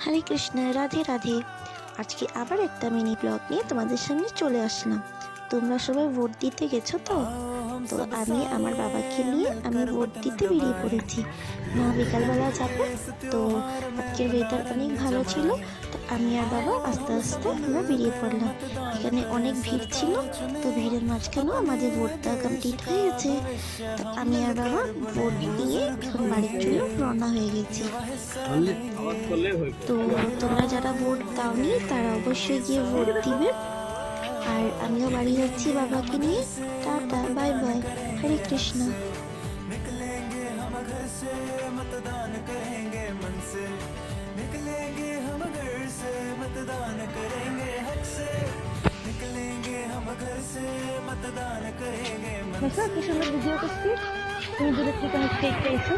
হরে কৃষ্ণ, রাধে রাধে। আজকে আবার একটা মিনি ব্লগ নিয়ে তোমাদের সামনে চলে আসলাম। তোমরা সবাই ভোট দিতে গেছো তো? তো আমি আমার বাবাকে নিয়ে আমি ভোট দিতে বেরিয়ে পড়েছি। মা বিকালবেলা যাবে, তো আজকের ওয়েদার অনেক ভালো ছিল, তো আমি আর বাবা আস্তে আস্তে আমরা বেরিয়ে পড়লাম। এখানে অনেক ভিড় ছিল, তো ভিড়ের মাঝখানেও আমাদের ভোটটা কমপ্লিট হয়ে গেছে। তো আমি আর বাবা ভোট নিয়ে এখন বাড়ির জন্য রওনা হয়ে গেছি। তো তোমরা যারা ভোট দাওনি তারা অবশ্যই গিয়ে ভোট দিবে। আর আমিও বাড়ি যাচ্ছি বাবাকে নিয়ে। টাটা, বাই বাই, হরে কৃষ্ণ। निकलेंगे हम घर से मतदान करेंगे मन से, निकलेंगे हम घर से मतदान करेंगे हक से, निकलेंगे हम घर से मतदान करेंगे मन से। কি সুন্দর ভিডিও করছি, তুমি দূরে থেকে অনেক টেক পেয়েছো।